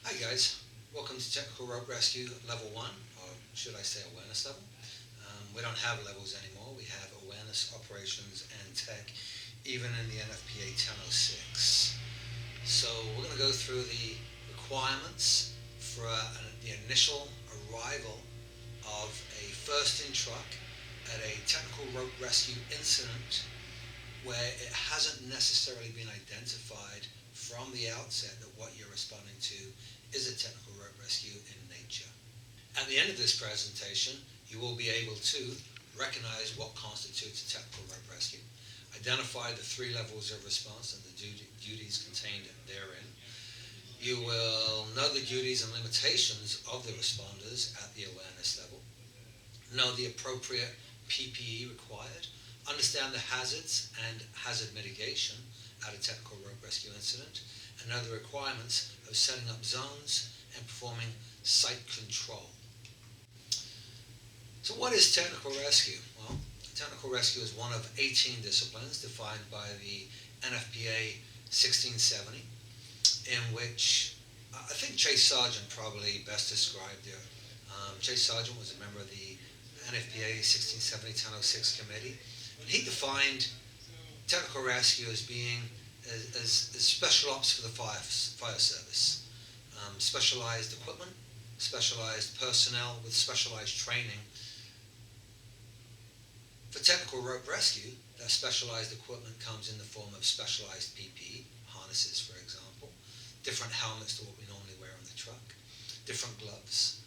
Hi guys, welcome to Technical Rope Rescue Level 1, or should I say awareness level. We don't have levels anymore, we have awareness, operations, and tech, even in the NFPA 1006. So we're going to go through the requirements for the initial arrival of a first-in truck at a technical rope rescue incident where it hasn't necessarily been identified from the outset that what you're responding to is a technical rope rescue in nature. At the end of this presentation, you will be able to recognize what constitutes a technical rope rescue, identify the three levels of response and the duties contained therein. You will know the duties and limitations of the responders at the awareness level, know the appropriate PPE required, understand the hazards and hazard mitigation at a technical rope rescue incident, and know the requirements of setting up zones and performing site control. So what is technical rescue? Well, technical rescue is one of 18 disciplines defined by the NFPA 1670, in which I think Chase Sargent probably best described it. Chase Sargent was a member of the NFPA 1670-1006 committee, and he defined technical rescue as being as special ops for the fire service, specialized equipment, specialized personnel with specialized training. For technical rope rescue, that specialized equipment comes in the form of specialized PPE, harnesses for example, different helmets to what we normally wear on the truck, different gloves.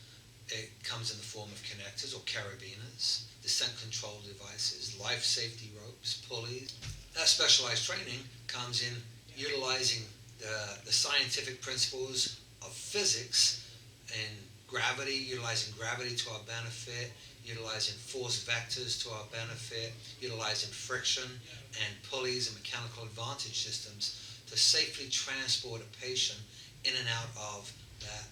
It comes in the form of connectors or carabiners, descent control devices, life safety ropes, pulleys. That specialized training comes in utilizing the scientific principles of physics and gravity, utilizing gravity to our benefit, utilizing force vectors to our benefit, utilizing friction and pulleys and mechanical advantage systems to safely transport a patient in and out of that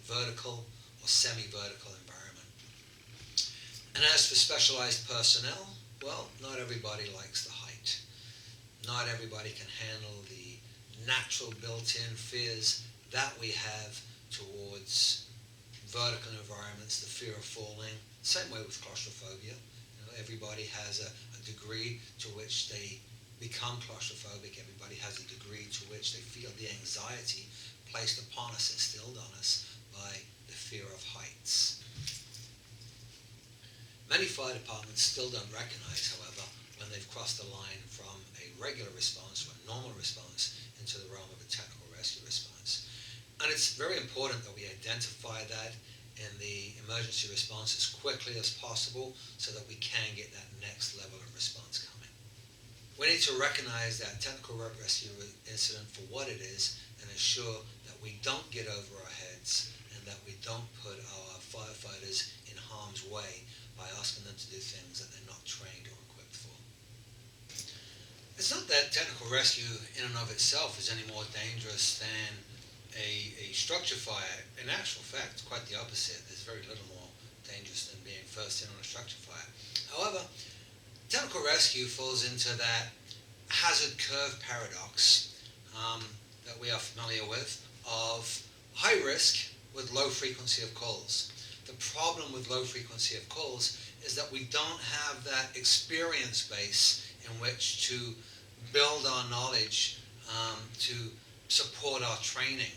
vertical or semi-vertical environment. And as for specialized personnel, well, not everybody likes the height. Not everybody can handle the natural built-in fears that we have towards vertical environments, the fear of falling. Same way with claustrophobia. Everybody has a degree to which they become claustrophobic. Everybody has a degree to which they feel the anxiety placed upon us, instilled on us by the fear of heights. Many fire departments still don't recognize, however, when they've crossed the line from a regular response to a normal response into the realm of a technical rescue response. And it's very important that we identify that in the emergency response as quickly as possible so that we can get that next level of response coming. We need to recognize that technical rope rescue incident for what it is and ensure that we don't get over our heads and that we don't put our firefighters in harm's way by asking them to do things that they're not trained or equipped for. It's not that technical rescue in and of itself is any more dangerous than a structure fire. In actual fact, quite the opposite. There's very little more dangerous than being first in on a structure fire. However, technical rescue falls into that hazard curve paradox that we are familiar with of high risk with low frequency of calls. The problem with low frequency of calls is that we don't have that experience base in which to build our knowledge to support our training.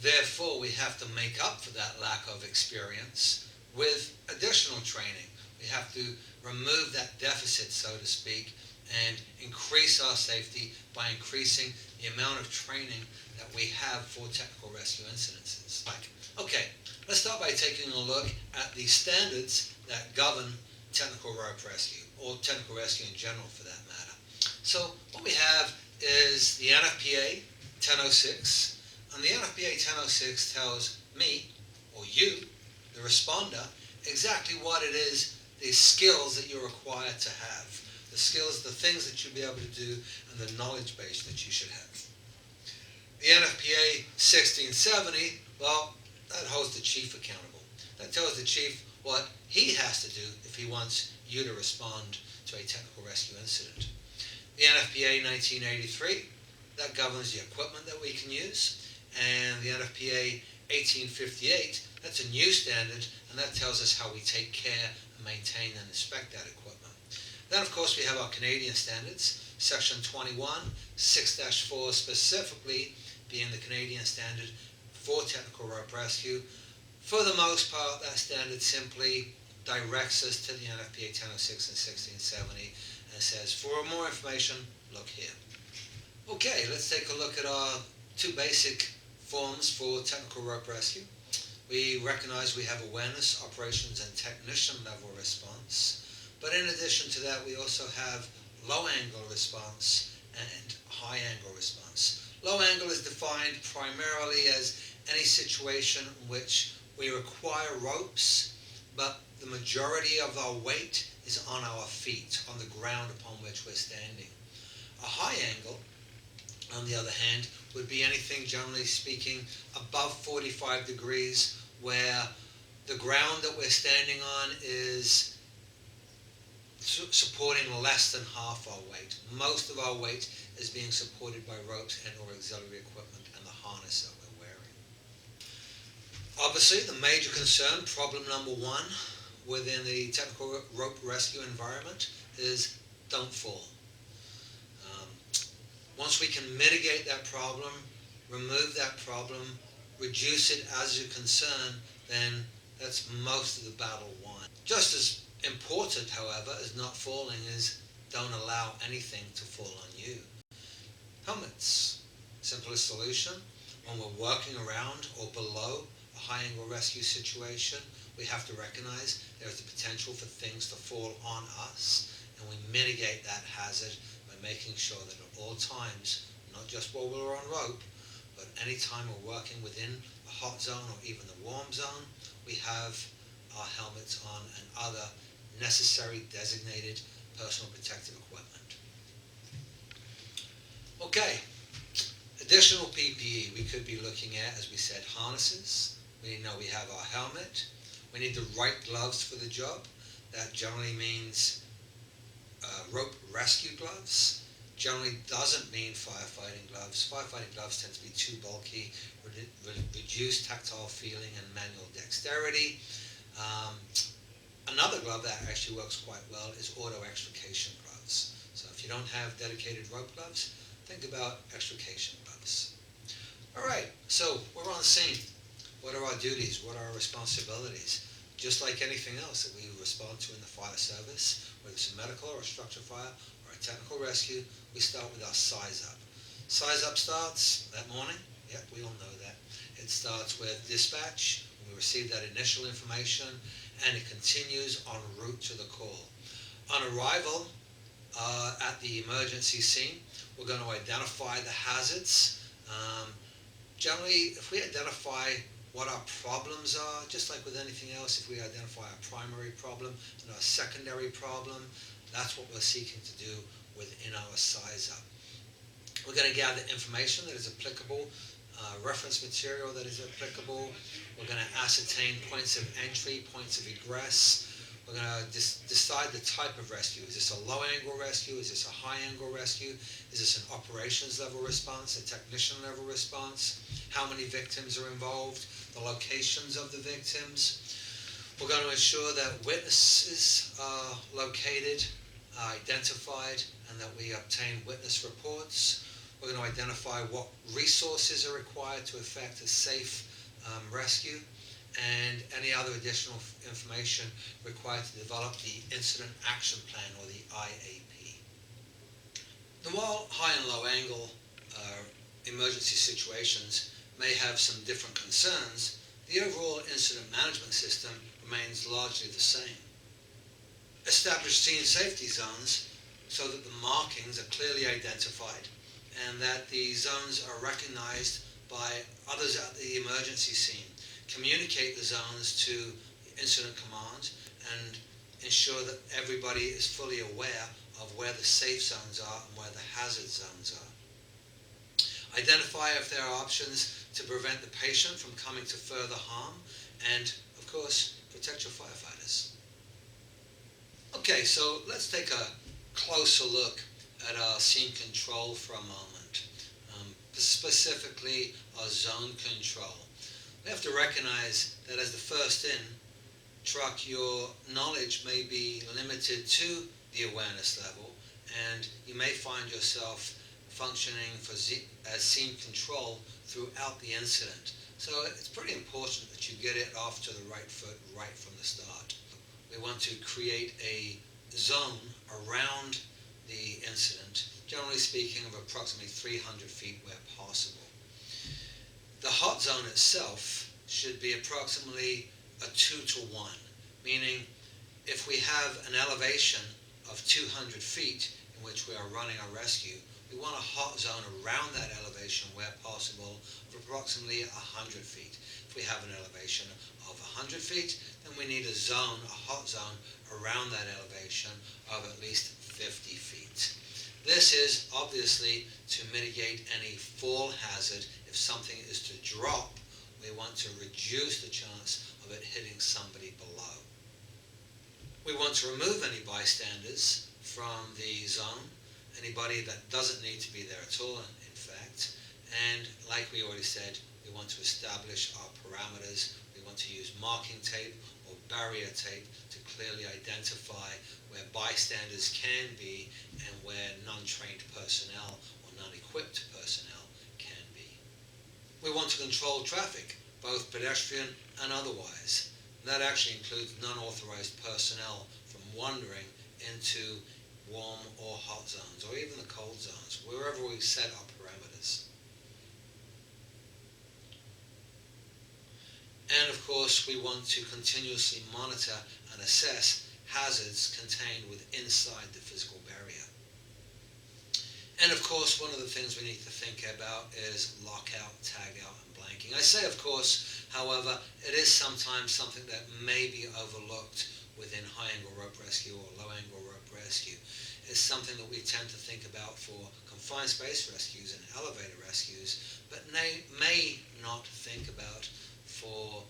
Therefore, we have to make up for that lack of experience with additional training. We have to remove that deficit, so to speak, and increase our safety by increasing the amount of training that we have for technical rescue incidences. Okay, let's start by taking a look at the standards that govern technical rope rescue, or technical rescue in general for that matter. So what we have is the NFPA 1006, and the NFPA 1006 tells me, or you, the responder, exactly what it is, the skills that you're required to have. The skills, the things that you'll be able to do, and the knowledge base that you should have. The NFPA 1670, well, that holds the chief accountable. That tells the chief what he has to do if he wants you to respond to a technical rescue incident. The NFPA 1983, that governs the equipment that we can use. and the NFPA 1858, that's a new standard, and that tells us how we take care and maintain and inspect that equipment. Then, of course, we have our Canadian standards, Section 21, 6-4 specifically being the Canadian standard for technical rope rescue. For the most part, that standard simply directs us to the NFPA 1006 and 1670 and says, for more information, look here. Okay, let's take a look at our two basic forms for technical rope rescue. We recognize we have awareness, operations, and technician level response. But in addition to that, we also have low angle response and high angle response. Low angle is defined primarily as any situation in which we require ropes, but the majority of our weight is on our feet, on the ground upon which we're standing. A high angle, on the other hand, would be anything, generally speaking, above 45 degrees, where the ground that we're standing on is supporting less than half our weight. Most of our weight is being supported by ropes and or auxiliary equipment and the harness that we're wearing. Obviously, the major concern, problem number one within the technical rope rescue environment is don't fall. Once we can mitigate that problem, remove that problem, reduce it as a concern, then that's most of the battle won. Just as important, however, as not falling is don't allow anything to fall on you. Helmets. Simplest solution. When we're working around or below a high angle rescue situation, we have to recognize there is the potential for things to fall on us, and we mitigate that hazard by making sure that at all times, not just while we're on rope, but any time we're working within a hot zone or even the warm zone, we have our helmets on and other necessary designated personal protective equipment. Okay, additional PPE we could be looking at, as we said, harnesses. We know we have our helmet. We need the right gloves for the job. That generally means rope rescue gloves. Generally doesn't mean firefighting gloves. Firefighting gloves tend to be too bulky, reduce tactile feeling and manual dexterity. Another glove that actually works quite well is auto extrication gloves. So if you don't have dedicated rope gloves, think about extrication gloves. All right, so we're on scene. What are our duties? What are our responsibilities? Just like anything else that we respond to in the fire service, whether it's a medical or a structure fire or a technical rescue, we start with our size up. Size up starts that morning. Yep, we all know that. It starts with dispatch. We receive that initial information, and it continues en route to the call. On arrival at the emergency scene, we're going to identify the hazards. Generally, if we identify what our problems are, just like with anything else, if we identify our primary problem and our secondary problem, that's what we're seeking to do within our size up. We're going to gather information that is applicable, reference material that is applicable. We're going to ascertain points of entry, points of egress. We're going to decide the type of rescue. Is this a low angle rescue? Is this a high angle rescue? Is this an operations level response, a technician level response? How many victims are involved? The locations of the victims. We're going to ensure that witnesses are located, identified, and that we obtain witness reports. We're going to identify what resources are required to effect a safe rescue, and any other additional information required to develop the Incident Action Plan, or the IAP. Now, while high and low angle emergency situations may have some different concerns, the overall incident management system remains largely the same. Establish scene safety zones so that the markings are clearly identified and that the zones are recognized by others at the emergency scene. Communicate the zones to the incident command and ensure that everybody is fully aware of where the safe zones are and where the hazard zones are. Identify if there are options to prevent the patient from coming to further harm, and of course, protect your firefighters. Okay, so let's take a closer look at our scene control for a moment. specifically our zone control. We have to recognize that as the first in truck, your knowledge may be limited to the awareness level, and you may find yourself functioning as scene control throughout the incident. So it's pretty important that you get it off to the right foot right from the start. We want to create a zone around the incident, generally speaking of approximately 300 feet where possible. The hot zone itself should be approximately a 2 to 1, meaning if we have an elevation of 200 feet in which we are running a rescue, we want a hot zone around that elevation where possible of approximately 100 feet. If we have an elevation of 100 feet, then we need a hot zone around that elevation of at least 50 feet. This is obviously to mitigate any fall hazard. If something is to drop, we want to reduce the chance of it hitting somebody below. We want to remove any bystanders from the zone, anybody that doesn't need to be there at all, in fact. And like we already said, we want to establish our parameters. We want to use marking tape or barrier tape to clearly identify where bystanders can be and where non-trained personnel or non-equipped personnel can be. We want to control traffic, both pedestrian and otherwise. And that actually includes non-authorized personnel from wandering into warm or hot zones, or even the cold zones, wherever we set our parameters. And of course, we want to continuously monitor and assess hazards contained inside the physical barrier. And of course, one of the things we need to think about is lockout, tagout, and blanking. I say of course, however, it is sometimes something that may be overlooked within high-angle rope rescue or low-angle rope rescue. It's something that we tend to think about for confined space rescues and elevator rescues, but may not think about for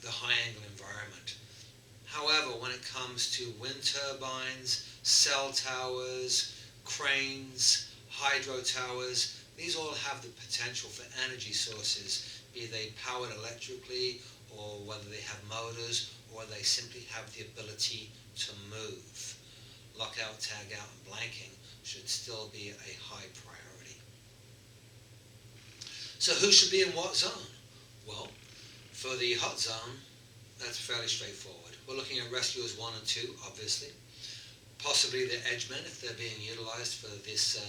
the high-angle environment. However, when it comes to wind turbines, cell towers, cranes, hydro towers, these all have the potential for energy sources, be they powered electrically, or whether they have motors, or they simply have the ability to move. Lockout, tagout, and blanking should still be a high priority. So who should be in what zone? Well, for the hot zone, that's fairly straightforward. We're looking at rescuers 1 and 2, obviously. Possibly the edgemen if they're being utilized for this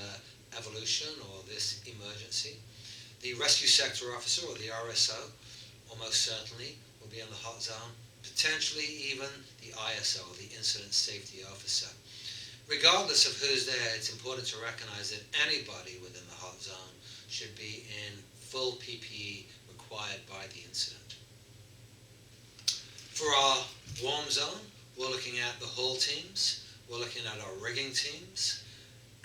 evolution or this emergency. The rescue sector officer, or the RSO, almost certainly will be in the hot zone. Potentially even the ISO, the incident safety officer. Regardless of who's there, it's important to recognize that anybody within the hot zone should be in full PPE required by the incident. For our warm zone, we're looking at the hull teams, we're looking at our rigging teams,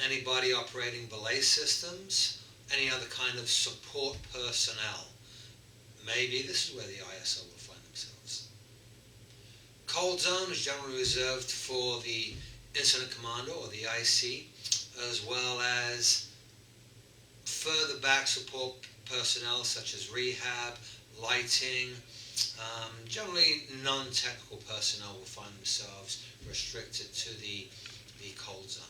anybody operating belay systems, any other kind of support personnel. Maybe this is where the ISO will find themselves. Cold zone is generally reserved for the incident commander or the IC, as well as further back support personnel such as rehab, lighting. Generally non-technical personnel will find themselves restricted to the cold zone.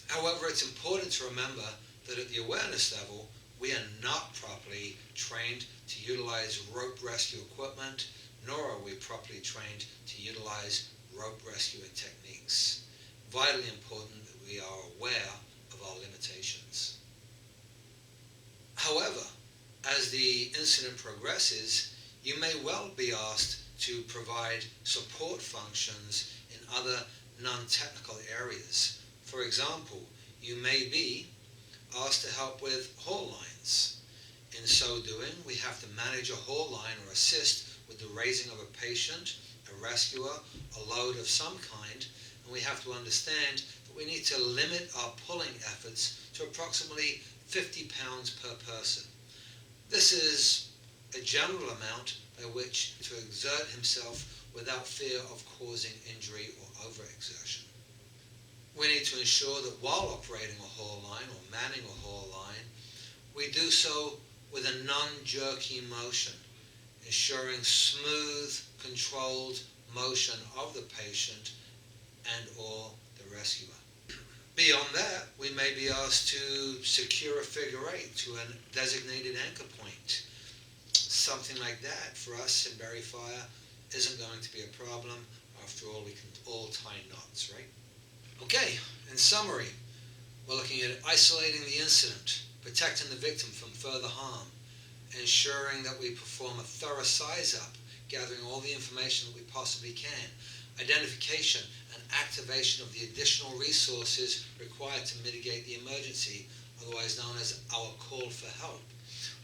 However, it's important to remember that at the awareness level, we are not properly trained to utilize rope rescue equipment, nor are we properly trained to utilize rope rescuing techniques. Vitally important that we are aware of our limitations. However, as the incident progresses, you may well be asked to provide support functions in other non-technical areas. For example, you may be asked to help with haul lines. In so doing, we have to manage a haul line or assist with the raising of a patient, a rescuer, a load of some kind, and we have to understand that we need to limit our pulling efforts to approximately 50 pounds per person. This is a general amount by which to exert himself without fear of causing injury or overexertion. We need to ensure that while operating a haul line or manning a haul line, we do so with a non-jerky motion, ensuring smooth, controlled motion of the patient and or the rescuer. Beyond that, we may be asked to secure a figure eight to a designated anchor point. Something like that for us in Berry Fire isn't going to be a problem. After all, we can all tie knots, right? Okay, in summary, we're looking at isolating the incident, protecting the victim from further harm, ensuring that we perform a thorough size-up, gathering all the information that we possibly can, identification and activation of the additional resources required to mitigate the emergency, otherwise known as our call for help.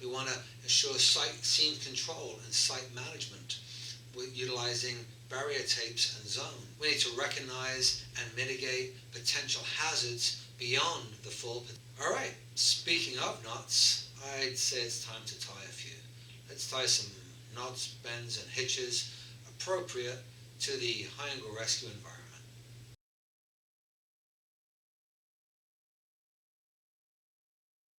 We want to ensure site scene control and site management with utilizing barrier tapes and zone. We need to recognize and mitigate potential hazards beyond the full. All right, speaking of knots, I'd say it's time to tie a few. Let's tie some knots, bends, and hitches appropriate to the high-angle rescue environment.